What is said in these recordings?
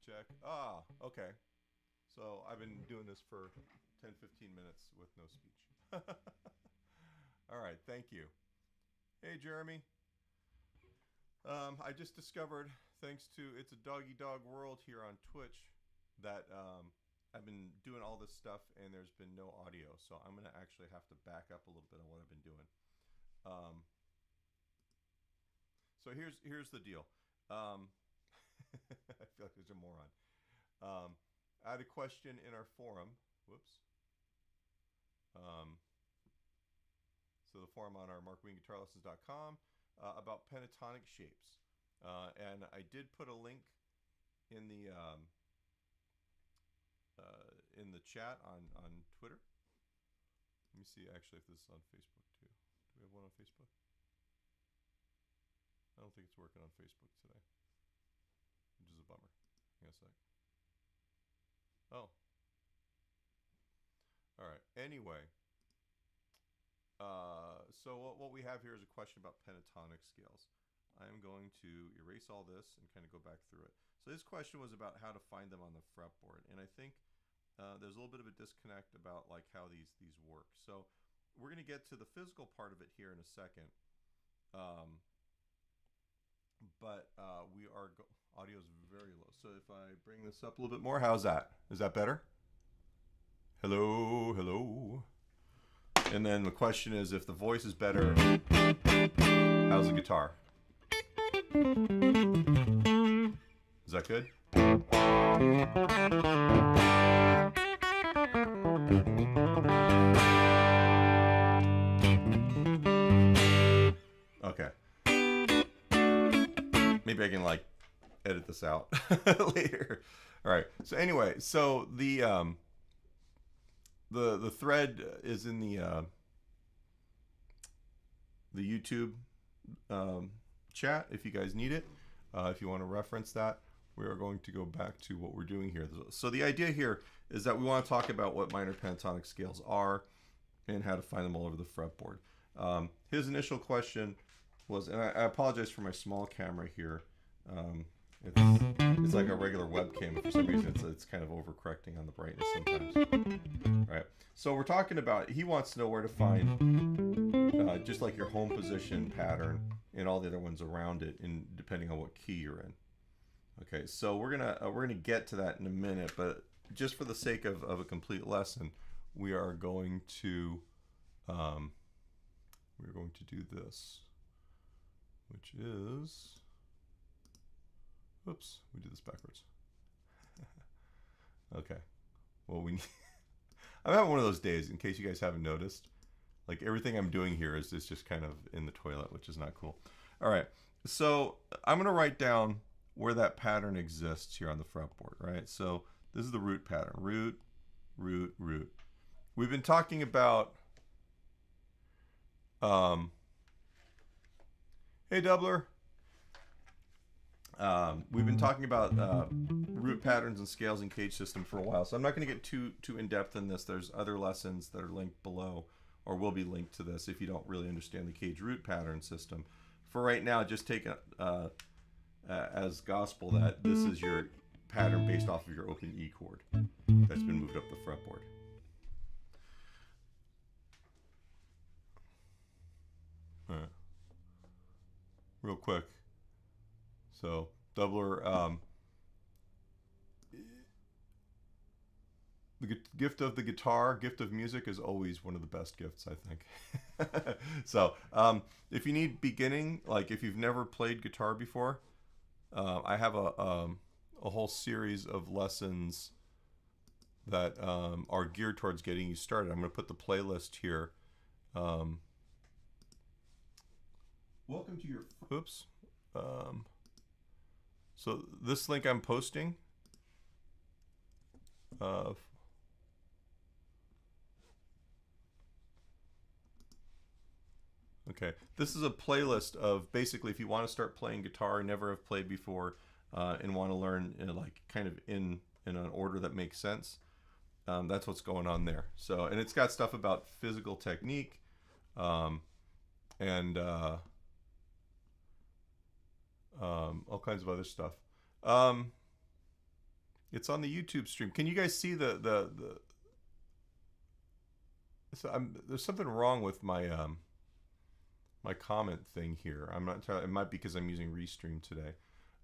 Check. Ah, okay. So I've been doing this for 10, 15 minutes with no speech. All right, thank you. Hey, Jeremy. I just discovered, thanks to It's a Doggy Dog World here on Twitch, that I've been doing all this stuff and there's been no audio. So I'm going to actually have to back up a little bit on what I've been doing. So here's the deal. I feel like there's a moron. I had a question in our forum. Whoops. So the forum on our markweinguitarlessons.com about pentatonic shapes, and I did put a link in the chat on Twitter. Let me see actually if this is on Facebook too. Do we have one on Facebook? I don't think it's working on Facebook today, which is a bummer. Hang on a sec. Oh. All right. Anyway, so what we have here is a question about pentatonic scales. I am going to erase all this and kind of go back through it. So this question was about how to find them on the fretboard, and I think there's a little bit of a disconnect about like how these work. So we're going to get to the physical part of it here in a second. But audio is very low. So if I bring this up a little bit more, how's that? Is that better? Hello, hello. And then the question is, if the voice is better, how's the guitar? Is that good? Okay. Maybe I can like edit this out later. All right. So anyway, so the thread is in the YouTube chat if you guys need it. If you want to reference that, we are going to go back to what we're doing here. So the idea here is that we want to talk about what minor pentatonic scales are and how to find them all over the fretboard. His initial question was, and I apologize for my small camera here. It's like a regular webcam, but for some reason it's kind of overcorrecting on the brightness sometimes. All right. So we're talking about, he wants to know where to find just like your home position pattern and all the other ones around it, in depending on what key you're in. Okay, so we're gonna get to that in a minute, but just for the sake of a complete lesson, we are going to do this, which is, oops, we did this backwards. Okay, well we need, I'm having one of those days, in case you guys haven't noticed. Like everything I'm doing here is just kind of in the toilet, which is not cool. All right, so I'm gonna write down where that pattern exists here on the fretboard, right? So this is the root pattern, root, root, root. We've been talking about, hey Doubler. We've been talking about root patterns and scales and cage system for a while, so I'm not going to get too in depth in this. There's other lessons that are linked below, or will be linked to this if you don't really understand the cage root pattern system. For right now, just take as gospel that this is your pattern based off of your open E chord that's been moved up the fretboard. All right. Real quick. So, Doubler, the gift of the guitar, gift of music is always one of the best gifts, I think. So, if you need beginning, like if you've never played guitar before, I have a whole series of lessons that are geared towards getting you started. I'm going to put the playlist here. Welcome to your, oops. So this link I'm posting, okay, this is a playlist of basically if you want to start playing guitar and never have played before, and want to learn like kind of in an order that makes sense. That's what's going on there. So, and it's got stuff about physical technique, and all kinds of other stuff. It's on the YouTube stream. Can you guys see the so there's something wrong with my my comment thing here. I'm not telling. It might be because I'm using Restream today.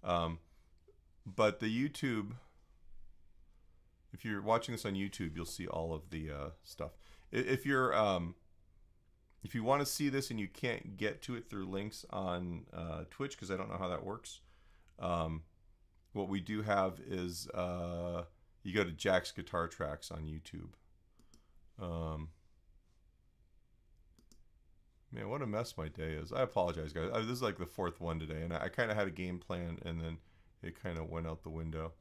But the YouTube, if you're watching this on YouTube, you'll see all of the stuff. If you're if you want to see this and you can't get to it through links on Twitch, because I don't know how that works, what we do have is you go to Jack's Guitar Tracks on YouTube. Man, what a mess my day is. I apologize, guys. This is like the fourth one today, and I kind of had a game plan, and then it kind of went out the window.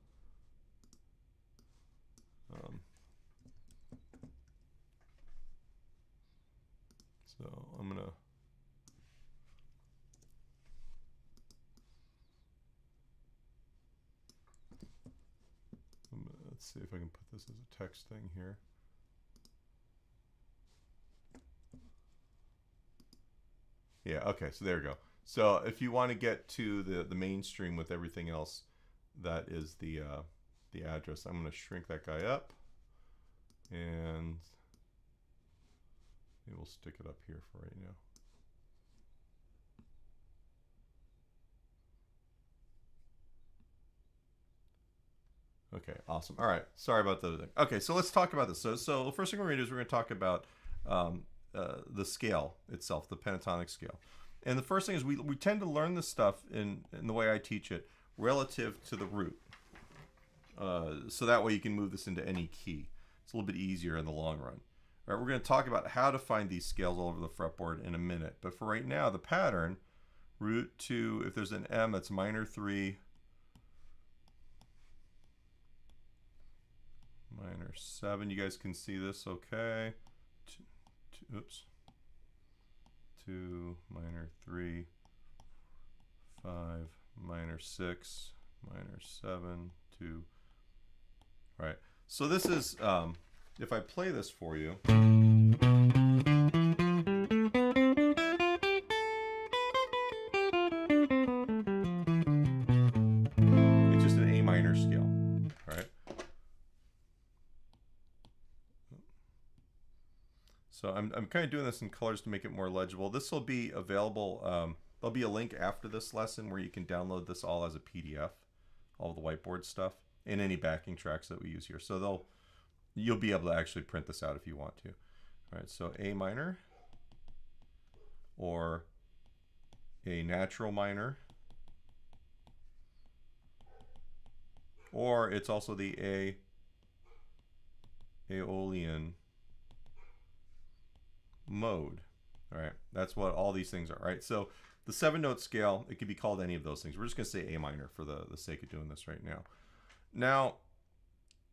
So I'm gonna let's see if I can put this as a text thing here. Yeah, okay, so there we go. So if you want to get to the mainstream with everything else, that is the address. I'm going to shrink that guy up, and maybe we'll stick it up here for right now. Okay, awesome. All right, sorry about the. Okay, so let's talk about this. So the first thing we're going to do is we're going to talk about the scale itself, the pentatonic scale. And the first thing is we tend to learn this stuff in the way I teach it relative to the root. So that way you can move this into any key. It's a little bit easier in the long run. All right, we're going to talk about how to find these scales all over the fretboard in a minute. But for right now, the pattern, root 2, if there's an M, that's minor 3, minor 7. You guys can see this okay. Oops. 2, minor 3, 5, minor 6, minor 7, 2. All right. So this is, if I play this for you. It's just an A minor scale. All right. So I'm kind of doing this in colors to make it more legible. This will be available. There'll be a link after this lesson where you can download this all as a PDF, all the whiteboard stuff, and any backing tracks that we use here. So you'll be able to actually print this out if you want to. All right, so A minor, or a natural minor, or it's also the Aeolian mode. All right, that's what all these things are. Right, so the 7-note scale, it could be called any of those things. We're just going to say A minor for the sake of doing this right now. Now,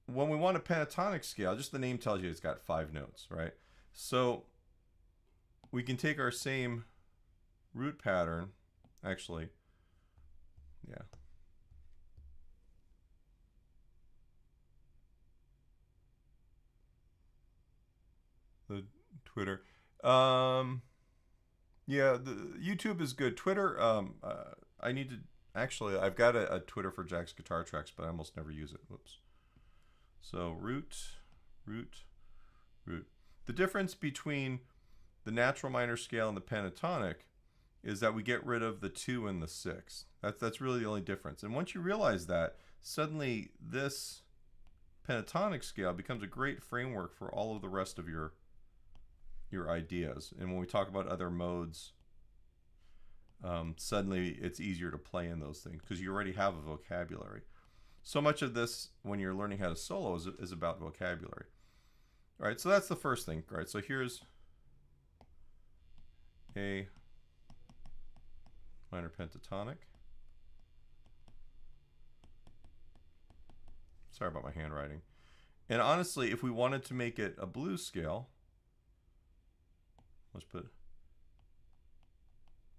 when we want a pentatonic scale, just the name tells you it's got 5 notes, right? So we can take our same root pattern, actually, yeah. The Twitter. Yeah, the YouTube is good. Twitter, I need to, actually, I've got a Twitter for Jack's Guitar Tracks, but I almost never use it. Whoops. So root. The difference between the natural minor scale and the pentatonic is that we get rid of the 2 and the 6. That's really the only difference. And once you realize that, suddenly this pentatonic scale becomes a great framework for all of the rest of your ideas. And when we talk about other modes, suddenly it's easier to play in those things because you already have a vocabulary. So much of this, when you're learning how to solo, is about vocabulary. All right, so that's the first thing. All right, so here's A minor pentatonic. Sorry about my handwriting. And honestly, if we wanted to make it a blues scale, let's put,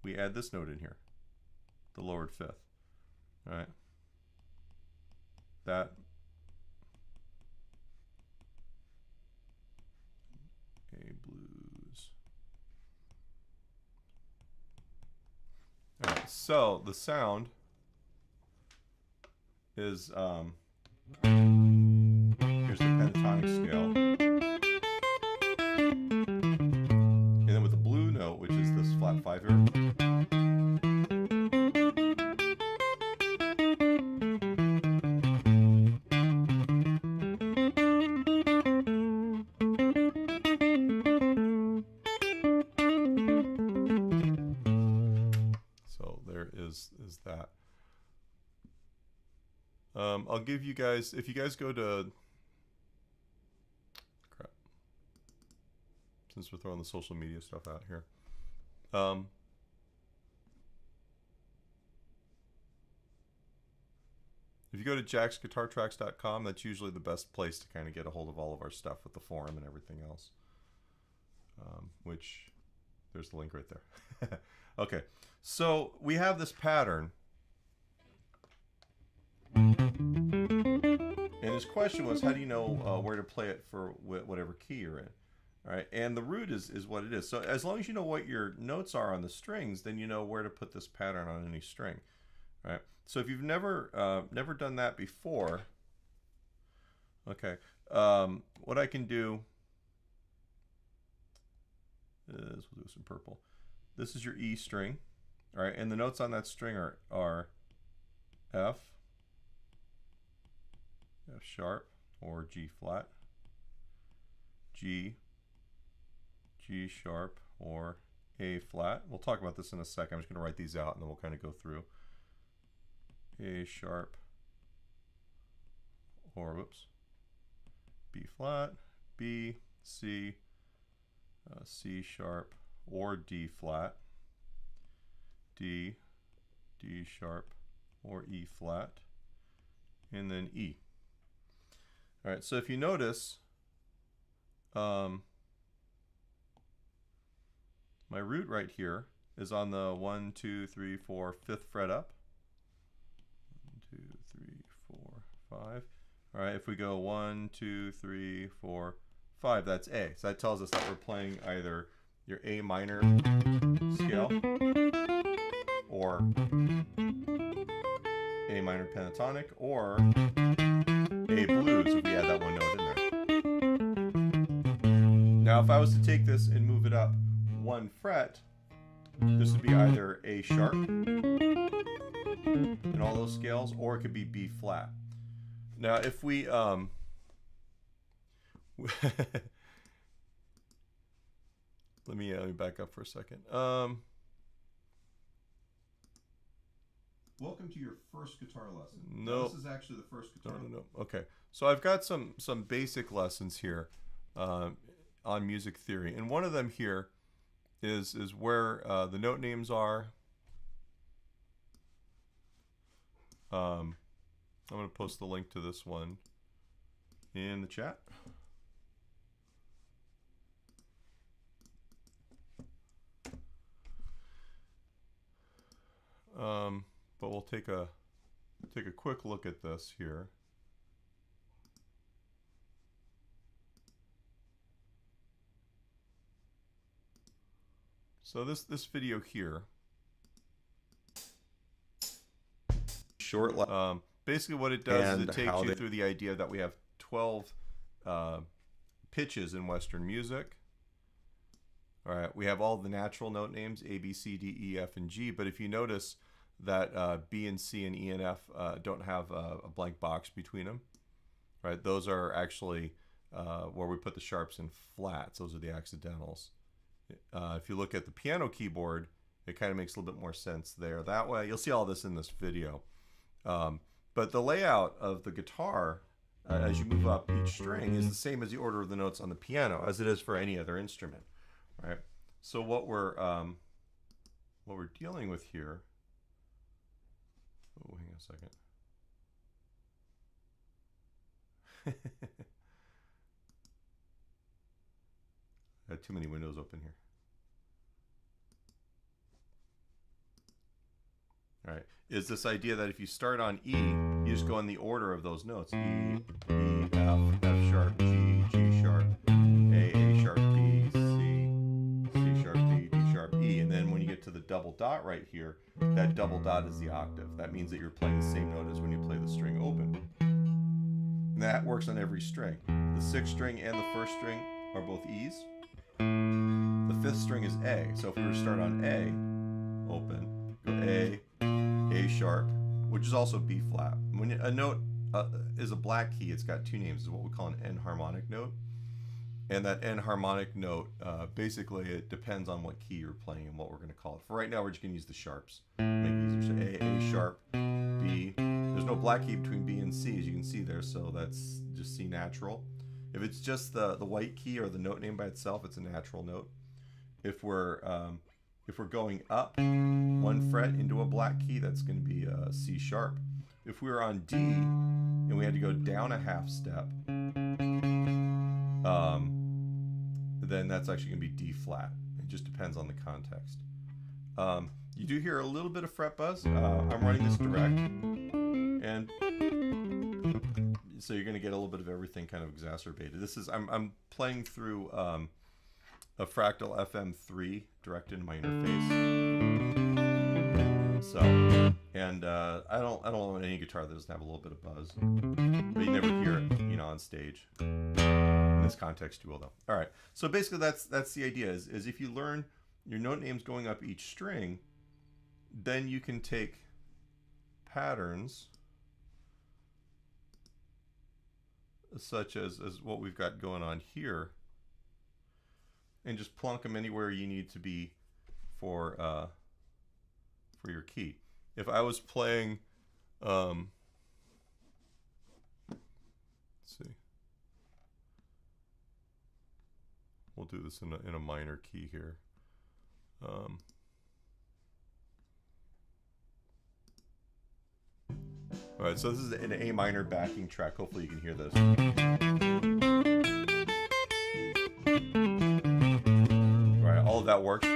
we add this note in here, the lowered 5th. All right. That A blues. All right, so the sound is Here's the pentatonic scale. And then with the blue note, which is this flat 5 here. So there is that. I'll give you guys, if you guys go to, crap, since we're throwing the social media stuff out here. If you go to jacksguitartracks.com, that's usually the best place to kind of get a hold of all of our stuff with the forum and everything else. Which, there's the link right there. Okay, so we have this pattern. And his question was, how do you know where to play it for whatever key you're in? All right, and the root is what it is. So as long as you know what your notes are on the strings, then you know where to put this pattern on any string. All right. So if you've never done that before, okay, what I can do is we'll do some purple. This is your E string, all right, and the notes on that string are F, F sharp or G flat, G, G sharp or A flat. We'll talk about this in a second. I'm just going to write these out and then we'll kind of go through. A sharp or whoops, B flat, B, C, C sharp or D flat, D, D sharp or E flat, and then E. All right, so if you notice, my root right here is on the 1, 2, 3, 4, 5th fret up. 1, 2, 3, 4, 5. All right, if we go 1, 2, 3, 4, 5, that's A. So that tells us that we're playing either your A minor scale or A minor pentatonic or A blues if we add that one note in there. Now if I was to take this and move it up 1 fret, this would be either A sharp in all those scales, or it could be B flat. Now if we let me back up for a second. Welcome to your first guitar lesson. No, this is actually the first guitar. No. Okay, so I've got some basic lessons here on music theory, and one of them here is where the note names are. I'm going to post the link to this one in the chat. But we'll take a quick look at this here. So this video here, short. Basically, what it does is it takes you through the idea that we have 12 pitches in Western music. All right, we have all the natural note names A, B, C, D, E, F, and G. But if you notice that B and C and E and F don't have a blank box between them, right? Those are actually where we put the sharps in flats. Those are the accidentals. If you look at the piano keyboard, it kind of makes a little bit more sense there. That way, you'll see all this in this video. But the layout of the guitar, as you move up each string, is the same as the order of the notes on the piano, as it is for any other instrument, right? So what we're dealing with here. Oh, hang on a second. I had too many windows open here. All right, is this idea that if you start on E, you just go in the order of those notes. E, E, F, F sharp, G, G sharp, A sharp, B, C, C sharp, D, D sharp, E. And then when you get to the double dot right here, that double dot is the octave. That means that you're playing the same note as when you play the string open. And that works on every string. The sixth string and the first string are both E's. The fifth string is A. So if we were to start on A, open, go A sharp, which is also B flat. When a note is a black key, it's got two names. It's what we call an enharmonic note. And that enharmonic note, basically it depends on what key you're playing and what we're going to call it. For right now, we're just going to use the sharps. Make it easier. So A sharp, B. There's no black key between B and C, as you can see there, so that's just C natural. If it's just the white key or the note name by itself, it's a natural note. If we're going up one fret into a black key, that's going to be a C sharp. If we were on D and we had to go down a half step, then that's actually going to be D flat. It just depends on the context. You do hear a little bit of fret buzz. I'm running this direct, and so you're going to get a little bit of everything kind of exacerbated. This is I'm playing through a Fractal FM3 direct into my interface. So, and I don't want any guitar that doesn't have a little bit of buzz, but you never hear it, you know, on stage. In this context, you will though. All right. So basically, that's the idea. Is if you learn your note names going up each string, then you can take patterns such as what we've got going on here, and just plunk them anywhere you need to be for your key. If I was playing, let's see, we'll do this in a minor key here. All right, so this is an A minor backing track. Hopefully you can hear this. All right, all of that works.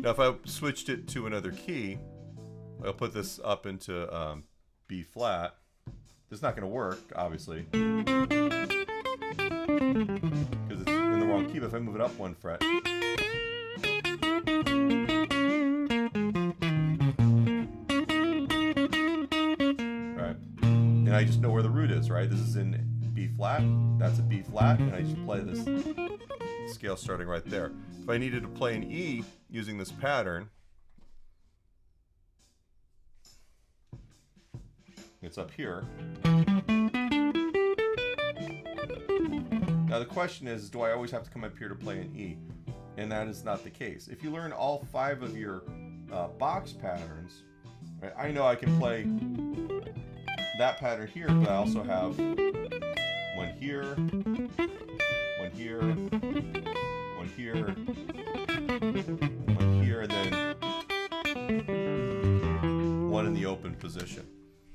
Now if I switched it to another key, I'll put this up into B flat. It's not going to work, obviously, because it's in the wrong key. But if I move it up one fret, and I just know where the root is, right? This is in B flat, that's a B flat, and I just play this scale starting right there. If I needed to play an E using this pattern, it's up here. Now the question is, do I always have to come up here to play an E? And that is not the case. If you learn all 5 of your box patterns, right, I know I can play that pattern here, but I also have one here, one here, one here, one here, and then one in the open position.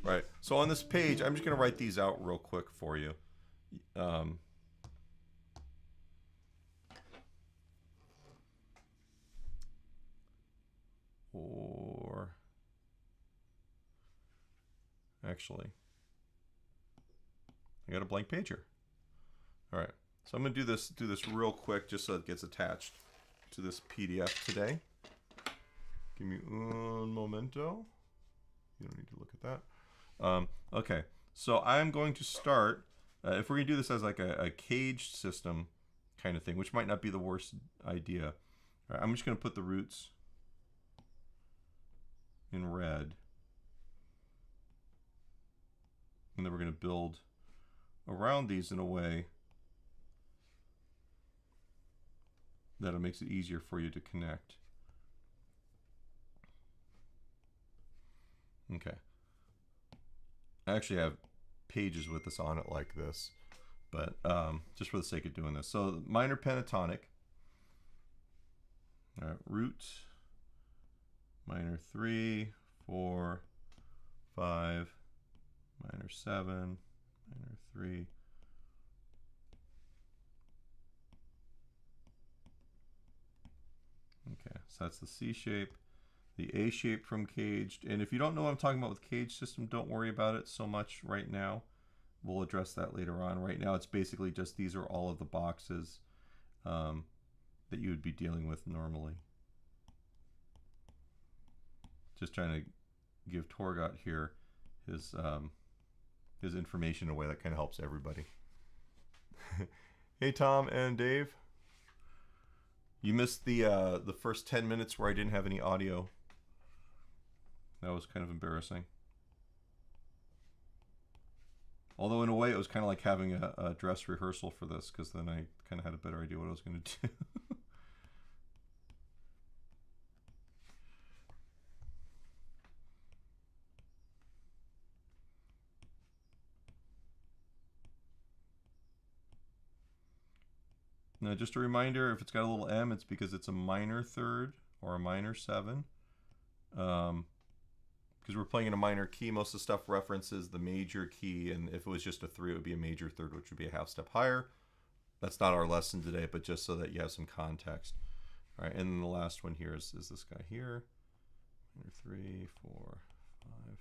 Right. So on this page, I'm just going to write these out real quick for you. Or actually, I got a blank page here. All right, so I'm gonna do this real quick just so it gets attached to this PDF today. Give me un momento. You don't need to look at that. Okay, so I'm going to start. If we're gonna do this as like a caged system kind of thing, which might not be the worst idea. All right, I'm just gonna put the roots in red. And then we're going to build around these in a way that it makes it easier for you to connect. Okay. I actually have pages with this on it like this, but just for the sake of doing this. So minor pentatonic, root, minor 3, 4, 5, minor 7, minor 3, okay, so that's the C shape, the A shape from caged. And if you don't know what I'm talking about with caged system, don't worry about it so much right now. We'll address that later on. Right now it's basically just these are all of the boxes that you would be dealing with normally. Just trying to give Torgot here his gives information in a way that kind of helps everybody. Hey, Tom and Dave. You missed the first 10 minutes where I didn't have any audio. That was kind of embarrassing. Although in a way it was kind of like having a dress rehearsal for this, because then I kind of had a better idea what I was going to do. Now, just a reminder, if it's got a little M, it's because it's a minor third or a minor 7. Because we're playing in a minor key, most of the stuff references the major key, and if it was just a 3, it would be a major third, which would be a half step higher. That's not our lesson today, but just so that you have some context. All right, and then the last one here is this guy here. Minor 3, 4, 5.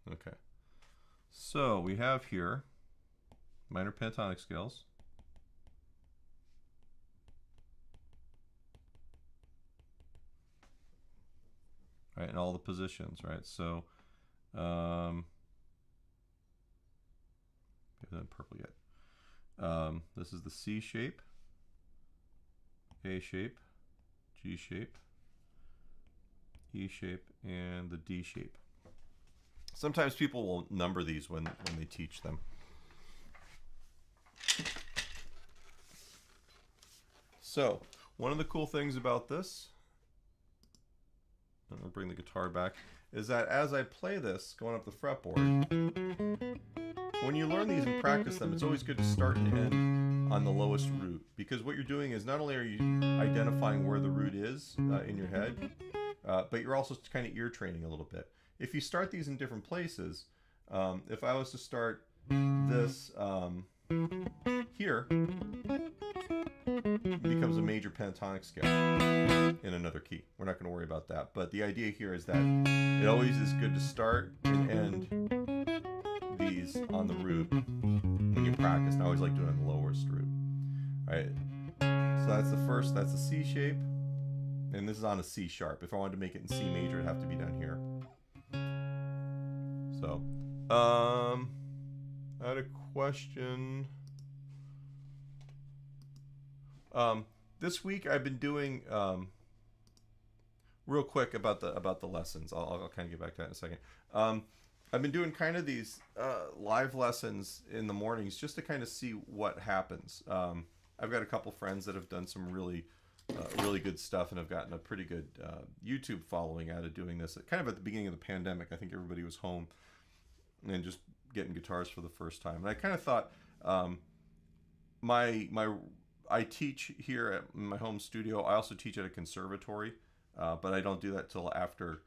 Okay, so we have here minor pentatonic scales. Right, and all the positions, right? So, haven't done purple yet. This is the C shape, A shape, G shape, E shape, and the D shape. Sometimes people will number these when they teach them. So, one of the cool things about this, I'm going to bring the guitar back, is that as I play this, going up the fretboard, when you learn these and practice them, it's always good to start and end on the lowest root. Because what you're doing is not only are you identifying where the root is in your head, but you're also kind of ear training a little bit. If you start these in different places, if I was to start this here, it becomes a major pentatonic scale in another key. We're not going to worry about that. But the idea here is that it always is good to start and end these on the root when you practice. And I always like doing it on the lowest root. All right. So that's the first, that's the C shape. And this is on a C sharp. If I wanted to make it in C major, it'd have to be down here. So, I had a question. This week I've been doing real quick about the lessons. I'll kind of get back to that in a second. I've been doing kind of these live lessons in the mornings just to kind of see what happens. I've got a couple friends that have done some really good stuff and have gotten a pretty good YouTube following out of doing this. Kind of at the beginning of the pandemic, I think everybody was home and just getting guitars for the first time. And I kind of thought I teach here at my home studio. I also teach at a conservatory, but I don't do that till after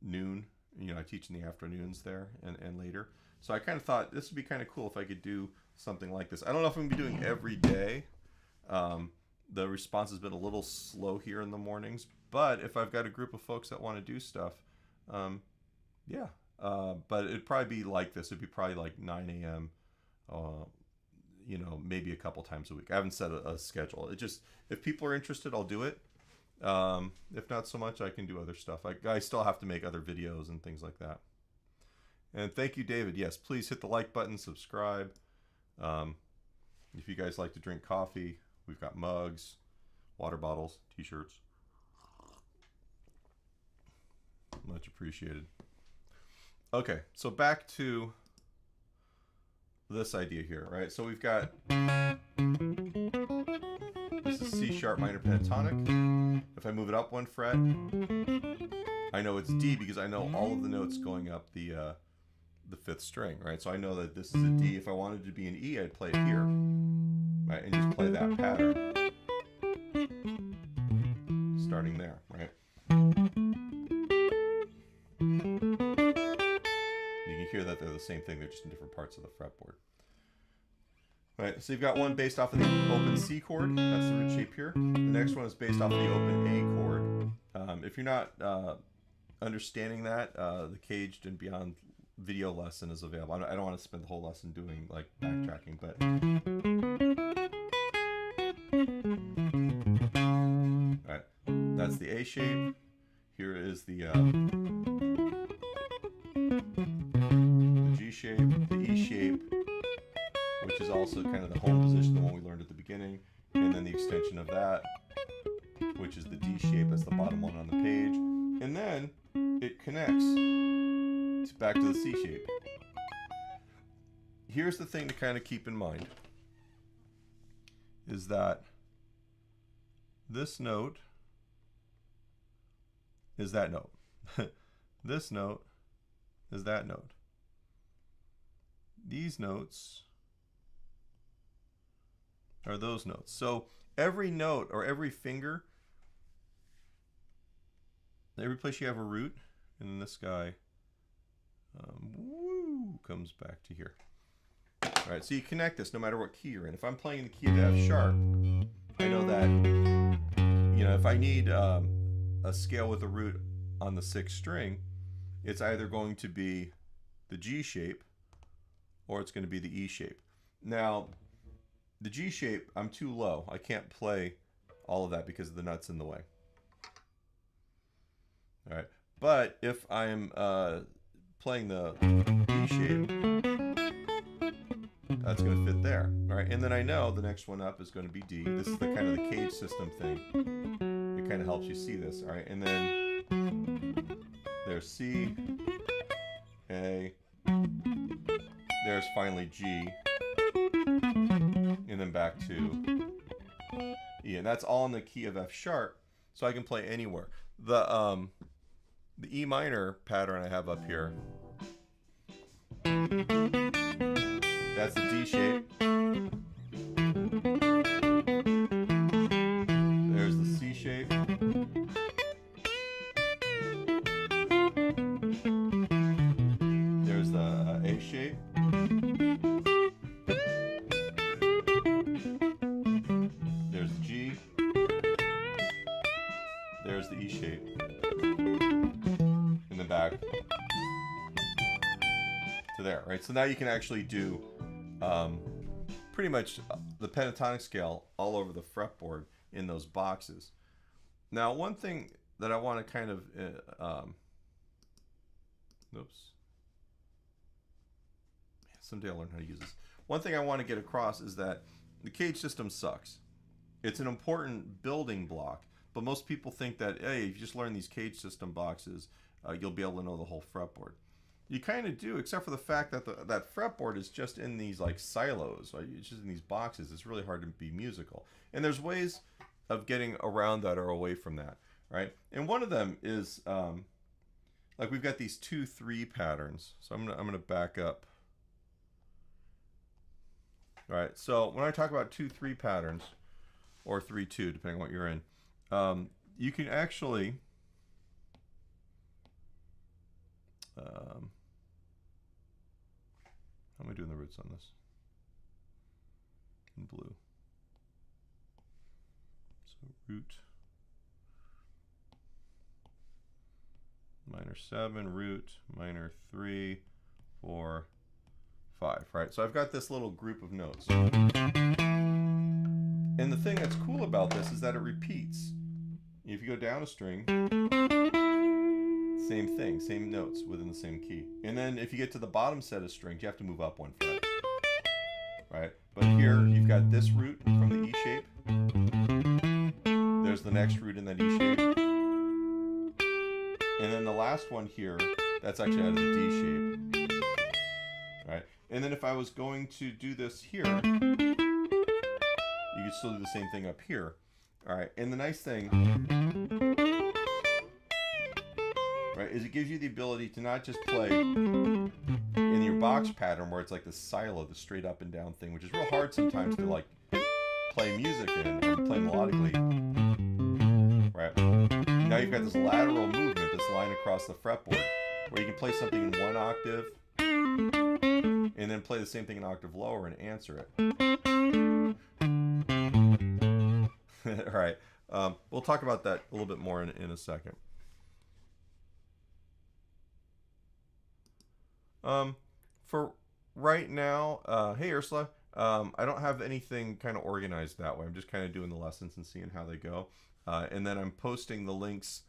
noon. You know, I teach in the afternoons there and later. So I kind of thought this would be kind of cool if I could do something like this. I don't know if I'm going to be doing every day. The response has been a little slow here in the mornings, but if I've got a group of folks that want to do stuff, yeah. But it'd probably be like this. It'd be probably like 9 a.m., you know, maybe a couple times a week. I haven't set a schedule. It just, if people are interested, I'll do it. If not so much, I can do other stuff. I still have to make other videos and things like that. And thank you, David. Yes, please hit the like button, subscribe. If you guys like to drink coffee, we've got mugs, water bottles, t-shirts. Much appreciated. Okay, so back to this idea here, right? So we've got, this is C sharp minor pentatonic. If I move it up one fret, I know it's D because I know all of the notes going up the 5th string, right? So I know that this is a D. If I wanted to be an E, I'd play it here, right? And just play that pattern, starting there, right? You can hear that they're the same thing. They're just in different parts of the fretboard. Right, so you've got one based off of the open C chord. That's the root shape here. The next one is based off of the open A chord. If you're not understanding that, the Caged and Beyond video lesson is available. I don't want to spend the whole lesson doing like backtracking, but that's the A shape. Here is the G shape, the E shape, which is also kind of the home position, the one we learned at the beginning, and then the extension of that, which is the D shape. That's the bottom one on the page, and then it connects back to the C shape. Here's the thing to kind of keep in mind, is that this note is that note. This note is that note. These notes are those notes. So every note or every finger, every place you have a root, and then this guy comes back to here. All right, so you connect this no matter what key you're in. If I'm playing the key of F sharp, I know that, you know, if I need a scale with a root on the 6th string, it's either going to be the G shape or it's going to be the E shape. Now, the G shape, I'm too low. I can't play all of that because the nut's in the way. All right, but if I'm playing the E shape, that's going to fit there. All right, and then I know the next one up is going to be D. This is the kind of the cage system thing. It kind of helps you see this. All right, and then there's C, A, there's finally G, and then back to E, and that's all in the key of F sharp, so I can play anywhere. The E minor pattern I have up here, that's the D shape. There's the C shape. There's the A shape. There's the G. There's the E shape. In the back to there, right? So now you can actually do pretty much the pentatonic scale all over the fretboard in those boxes. Now, one thing that I want to kind of someday I'll learn how to use this. One thing I want to get across is that the cage system sucks. It's an important building block, but most people think that, hey, if you just learn these cage system boxes, you'll be able to know the whole fretboard. You kind of do, except for the fact that that fretboard is just in these like silos, right? It's just in these boxes. It's really hard to be musical. And there's ways of getting around that or away from that, right? And one of them is, like we've got these 2-3 patterns. So I'm gonna back up. All right, so when I talk about 2-3 patterns, or 3-2, depending on what you're in, you can actually how am I doing the roots on this? In blue. So root minor 7, root minor 3, 4, 5. Right. So I've got this little group of notes. And the thing that's cool about this is that it repeats. If you go down a string, same thing, same notes within the same key. And then if you get to the bottom set of strings, you have to move up 1 fret. Right? But here you've got this root from the E shape. There's the next root in that E shape. And then the last one here, that's actually out of the D shape. Right? And then if I was going to do this here, you could still do the same thing up here. All right, and the nice thing, right, is it gives you the ability to not just play in your box pattern where it's like the silo, the straight up and down thing, which is real hard sometimes to like play music in or play melodically. Right. Now you've got this lateral movement, this line across the fretboard, where you can play something in 1 octave and then play the same thing an octave lower and answer it. All right. We'll talk about that a little bit more in a second. For right now, hey Ursula, I don't have anything kind of organized that way. I'm just kind of doing the lessons and seeing how they go. And then I'm posting the links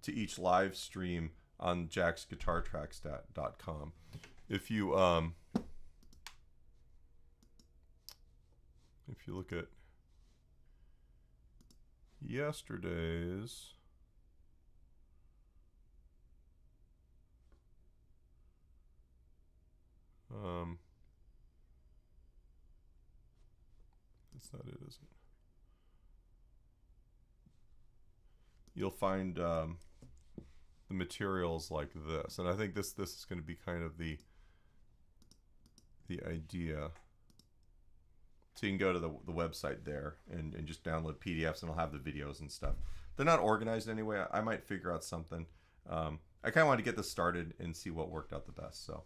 to each live stream on jacksguitartracks.com. If you look at yesterday's, that's not it, is it? You'll find the materials like this, and I think this is going to be kind of the idea. So you can go to the website there and just download PDFs, and I'll have the videos and stuff. They're not organized anyway. I might figure out something. I kind of want to get this started and see what worked out the best. So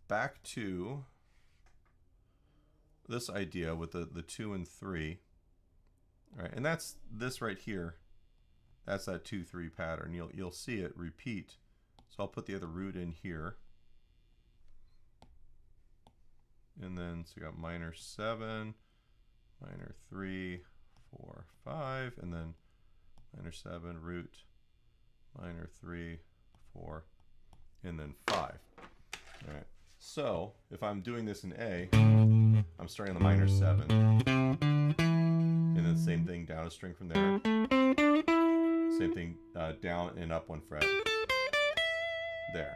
back to this idea with the 2 and 3. All right, and that's this right here. That's that 2-3 pattern. You'll see it repeat. So I'll put the other root in here. And then, so you got minor 7, minor 3, 4, 5, and then minor 7, root, minor 3, 4, and then 5. All right. So if I'm doing this in A, I'm starting on the minor 7, and then same thing, down a string from there. Same thing, down and up 1 fret. There,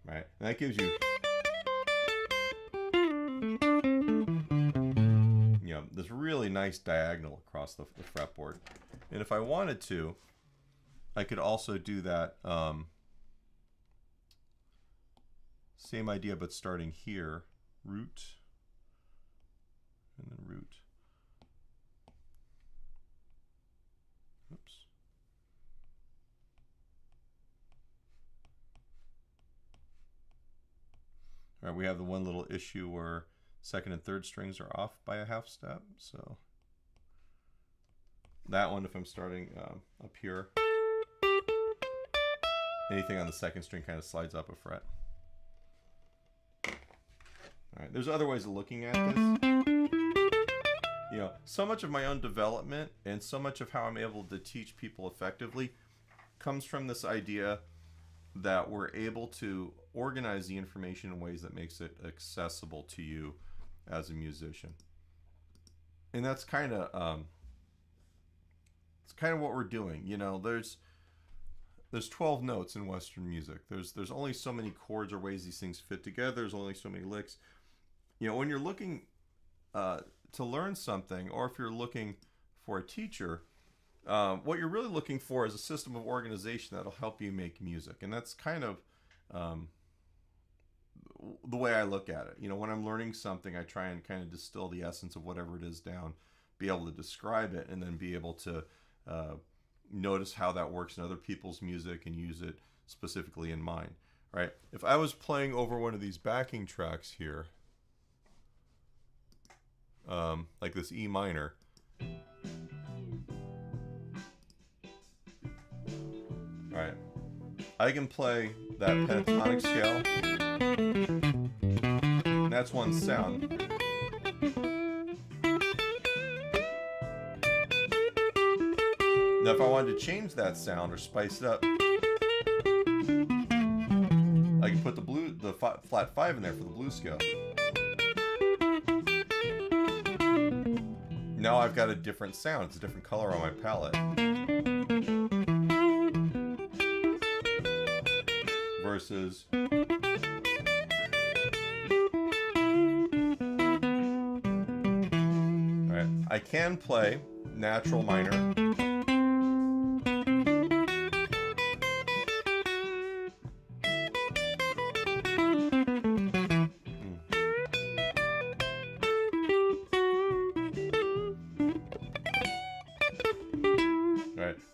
right? And that gives you, this really nice diagonal across the fretboard. And if I wanted to, I could also do that same idea, but starting here, root, and then root. Oops. All right, we have the one little issue where 2nd and 3rd strings are off by a half step. So that one, if I'm starting up here, anything on the 2nd string kind of slides up a fret. All right, there's other ways of looking at this. So much of my own development and so much of how I'm able to teach people effectively comes from this idea that we're able to organize the information in ways that makes it accessible to you as a musician. And that's kind of what we're doing. There's 12 notes in Western music. There's only so many chords or ways these things fit together. There's only so many licks. When you're looking to learn something, or if you're looking for a teacher, what you're really looking for is a system of organization that'll help you make music. And that's kind of the way I look at it. When I'm learning something, I try and kind of distill the essence of whatever it is down, be able to describe it, and then be able to notice how that works in other people's music and use it specifically in mine. Right? If I was playing over one of these backing tracks here, like this E minor, all right, I can play that pentatonic scale. And that's one sound. Now, if I wanted to change that sound or spice it up, I can put the flat 5 in there for the blues scale. Now I've got a different sound. It's a different color on my palette. Versus alright, I can play natural minor.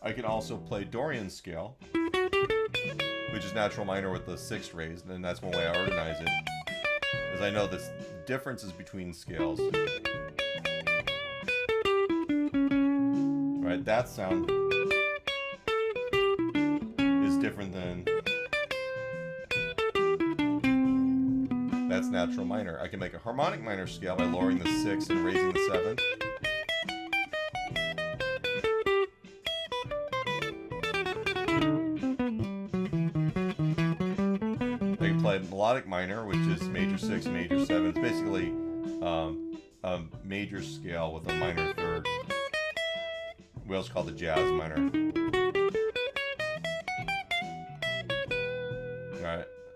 I can also play Dorian scale, which is natural minor with the 6th raised, and that's one way I organize it, because I know the differences between scales. Right, that sound is different than that's natural minor. I can make a harmonic minor scale by lowering the 6th and raising the 7th. melodic minor, which is major 6, major 7. It's basically a major scale with a minor third. We also call it the jazz minor.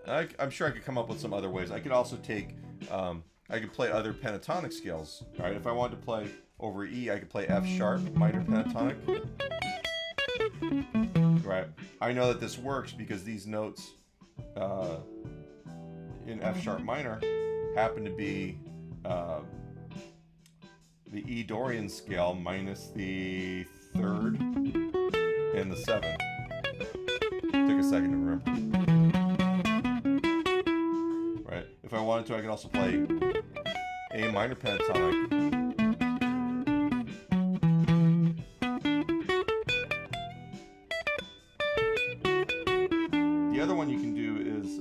Alright, I'm sure I could come up with some other ways. I could also take, I could play other pentatonic scales. Alright, if I wanted to play over E, I could play F sharp, minor pentatonic. Right, I know that this works because these notes in F sharp minor happen to be the E Dorian scale minus the third and the 7. Took a second to remember. Right. If I wanted to, I could also play A minor pentatonic. The other one you can do is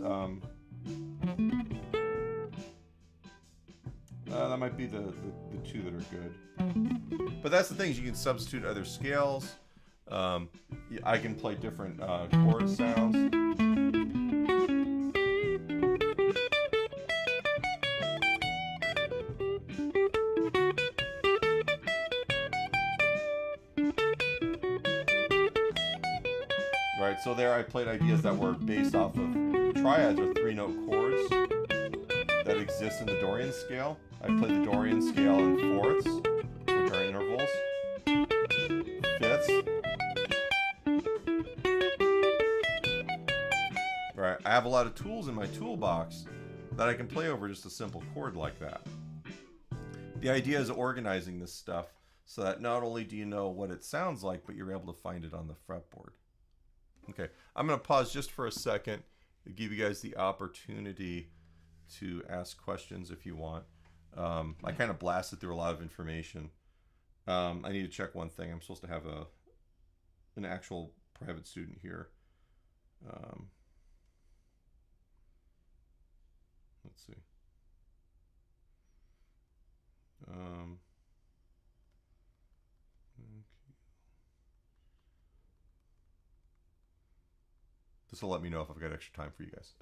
that might be the two that are good. But that's the thing, is you can substitute other scales. I can play different chord sounds. Right, so there I played ideas that were based off of triads or 3-note chords that exist in the Dorian scale. I played the Dorian scale in fourths, which are intervals, fifths. Right, I have a lot of tools in my toolbox that I can play over just a simple chord like that. The idea is organizing this stuff so that not only do you know what it sounds like, but you're able to find it on the fretboard. Okay, I'm going to pause just for a second to give you guys the opportunity to ask questions if you want. I kind of blasted through a lot of information. I need to check one thing. I'm supposed to have an actual private student here. Let's see. Okay. This will let me know if I've got extra time for you guys.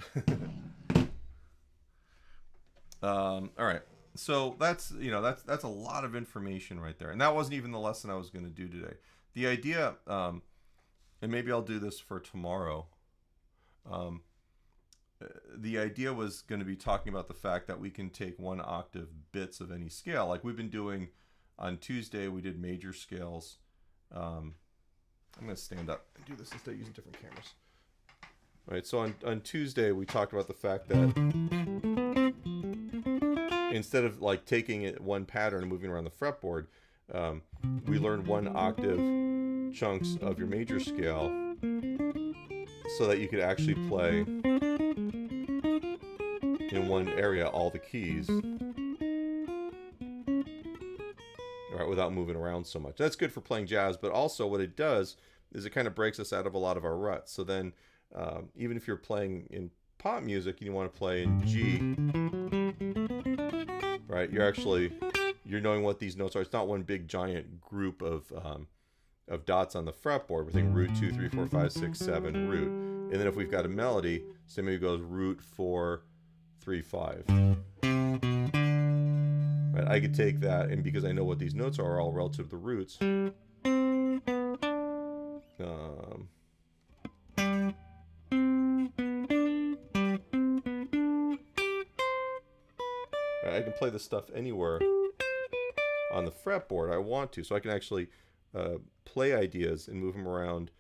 All right. So that's a lot of information right there. And that wasn't even the lesson I was going to do today. The idea, and maybe I'll do this for tomorrow. The idea was going to be talking about the fact that we can take 1 octave bits of any scale. Like we've been doing on Tuesday, we did major scales. I'm going to stand up and do this instead of using different cameras. All right, so on Tuesday, we talked about the fact that instead of like taking it one pattern and moving around the fretboard, we learned 1 octave chunks of your major scale so that you could actually play in one area all the keys, all right, without moving around so much. That's good for playing jazz, but also what it does is it kind of breaks us out of a lot of our ruts. So then even if you're playing in pop music and you want to play in G, right, you're knowing what these notes are. It's not one big giant group of dots on the fretboard. We're thinking root 2, 3, 4, 5, 6, 7, root. And then if we've got a melody, so maybe it goes root 4, 3, 5. Right, I could take that, and because I know what these notes are all relative to the roots, I can play this stuff anywhere on the fretboard I want to, so I can actually play ideas and move them around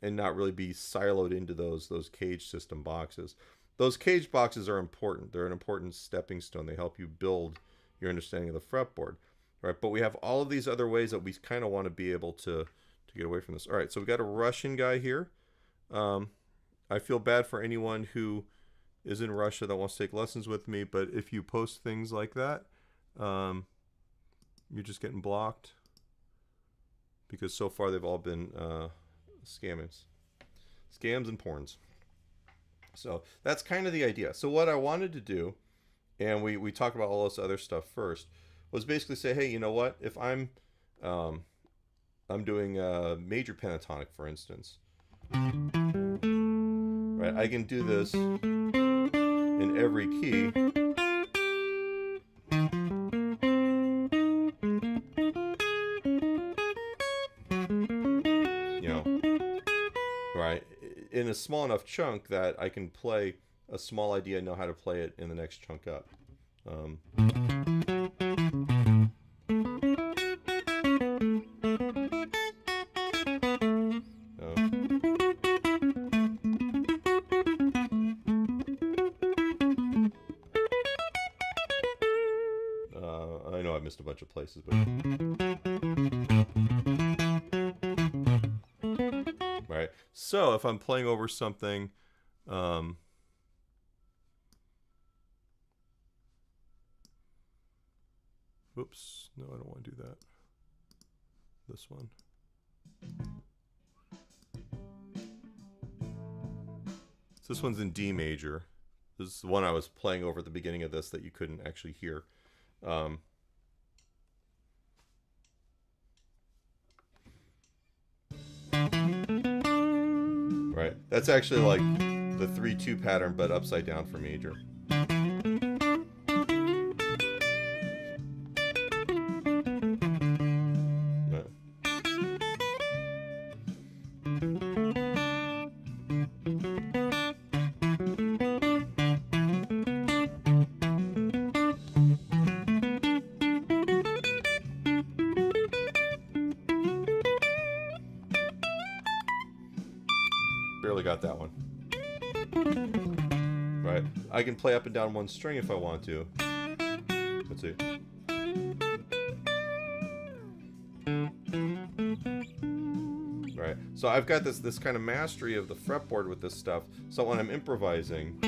and not really be siloed into those cage system boxes. Those cage boxes are important. They're an important stepping stone. They help you build your understanding of the fretboard, right? But we have all of these other ways that we kind of want to be able to get away from this. All right, so we got a Russian guy here. I feel bad for anyone who is in Russia that wants to take lessons with me, but if you post things like that, you're just getting blocked because so far they've all been scams and porns. So that's kind of the idea. So what I wanted to do, and we talked about all this other stuff first, was basically say, hey, you know what? If I'm doing a major pentatonic, for instance, right? I can do this in every key. You know, right, in a small enough chunk that I can play a small idea and know how to play it in the next chunk up. I know I missed a bunch of places, but right. So if I'm playing over something, whoops, no, I don't want to do that. This one. So this one's in D major. This is the one I was playing over at the beginning of this that you couldn't actually hear. Right, that's actually like the 3-2 pattern, but upside down for major. Barely got that one. Right. I can play up and down one string if I want to. Let's see. Right. So I've got this kind of mastery of the fretboard with this stuff. So when I'm improvising,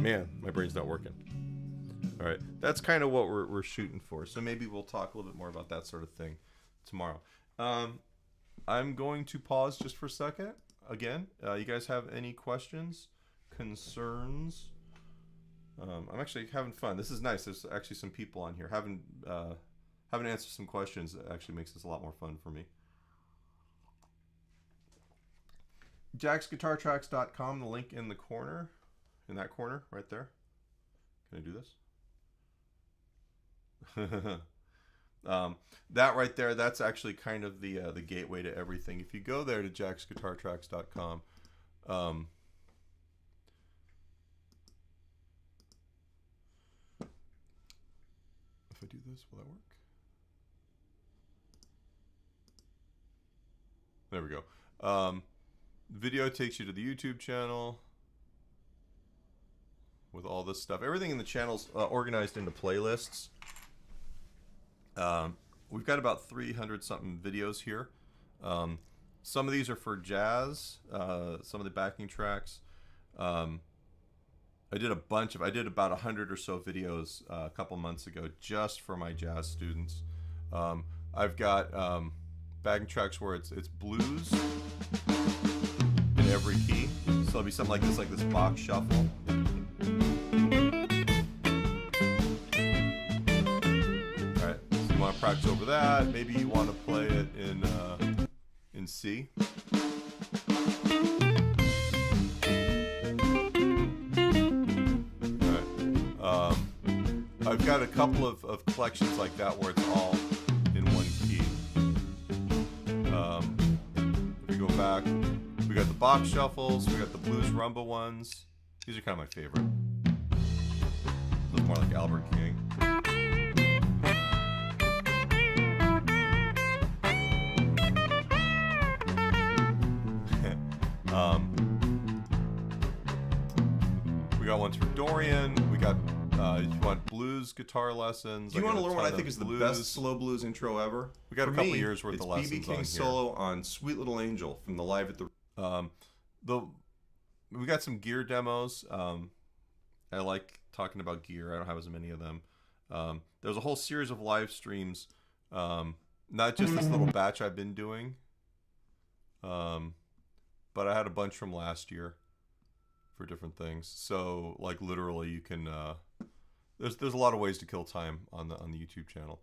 man, my brain's not working. All right, that's kind of what we're shooting for. So maybe we'll talk a little bit more about that sort of thing tomorrow. I'm going to pause just for a second. Again, you guys have any questions, concerns? I'm actually having fun. This is nice. There's actually some people on here. Having answered some questions actually makes this a lot more fun for me. JacksGuitarTracks.com, the link in the corner, in that corner right there. Can I do this? That right there, that's actually kind of the gateway to everything. If you go there to JacksGuitarTracks.com, if I do this, will that work? There we go. Video takes you to the YouTube channel with all this stuff. Everything in the channel's organized into playlists. We've got about 300 something videos here. Some of these are for jazz, some of the backing tracks. I did about 100 or so videos a couple months ago just for my jazz students. I've got backing tracks where it's blues in every key. So it'll be something like this box shuffle. Alright, so you want to practice over that. Maybe you want to play it in C. Alright. I've got a couple of collections like that where it's all in one key. If we go back, we got the box shuffles, we got the blues rumba ones. These are kind of my favorite. Those more like Albert King. We got ones for Dorian. We got, if you want blues guitar lessons. Do you want to learn what I think is the best slow blues intro ever? We got a couple years worth of lessons B.B. King's solo on Sweet Little Angel from the Live at the... We got some gear demos. I like talking about gear. I don't have as many of them. There's a whole series of live streams, not just this little batch I've been doing, but I had a bunch from last year for different things. So like literally you can there's a lot of ways to kill time on the YouTube channel.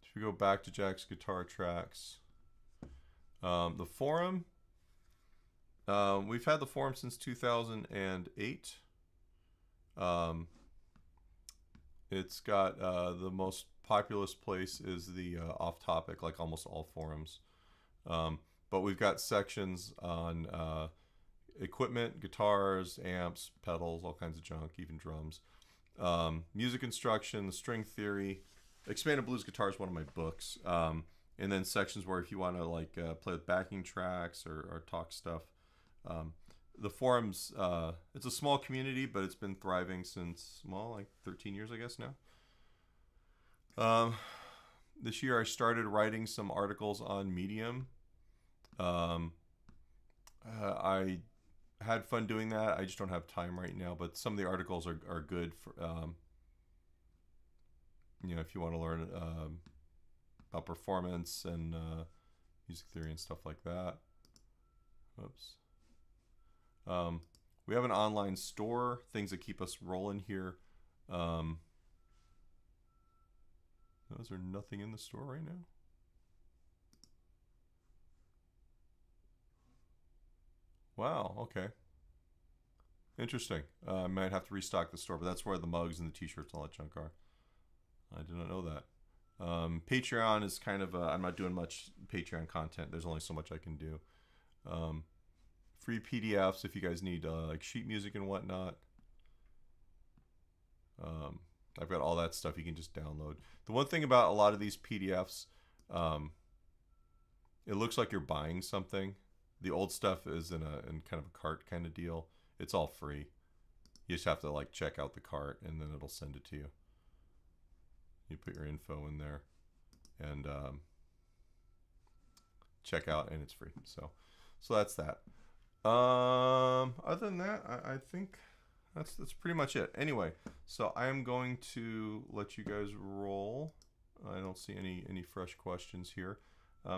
If we go back to Jack's guitar tracks, the forum, we've had the forum since 2008. It's got the most populous place is the off topic, like almost all forums. But we've got sections on equipment, guitars, amps, pedals, all kinds of junk, even drums. Music instruction, the string theory. Expanded Blues Guitar is one of my books. And then sections where if you want to like play with backing tracks or talk stuff. The forums, it's a small community, but it's been thriving since, well, like 13 years, I guess now. This year I started writing some articles on Medium. I had fun doing that. I just don't have time right now, but some of the articles are good for, you know, if you want to learn about performance and music theory and stuff like that. Oops. We have an online store, things that keep us rolling here. Is there nothing in the store right now? Wow, okay. Interesting. I might have to restock the store, but that's where the mugs and the t-shirts and all that junk are. I did not know that. Patreon is kind of, I'm not doing much Patreon content. There's only so much I can do. Free PDFs if you guys need like sheet music and whatnot. I've got all that stuff you can just download. The one thing about a lot of these PDFs, it looks like you're buying something. The old stuff is in kind of a cart kind of deal. It's all free. You just have to like check out the cart and then it'll send it to you. You put your info in there and check out, and it's free. So that's that. Other than that, I think that's pretty much it. Anyway, so I am going to let you guys roll. I don't see any fresh questions here.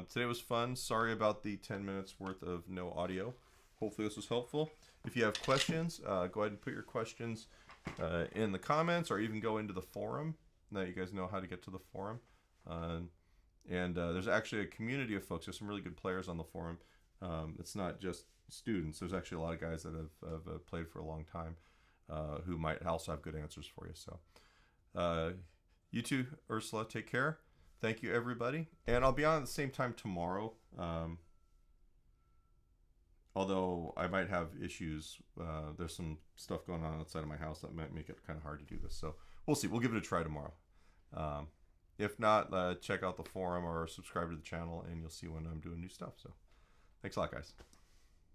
Today was fun. Sorry about the 10 minutes worth of no audio. Hopefully this was helpful. If you have questions, go ahead and put your questions in the comments, or even go into the forum. Now you guys know how to get to the forum. And there's actually a community of folks. There's some really good players on the forum. It's not just students. There's actually a lot of guys that have played for a long time who might also have good answers for you. So you too, Ursula, take care. Thank you, everybody. And I'll be on at the same time tomorrow. Although I might have issues. There's some stuff going on outside of my house that might make it kind of hard to do this. So we'll see. We'll give it a try tomorrow. If not, check out the forum or subscribe to the channel, and you'll see when I'm doing new stuff. So thanks a lot, guys.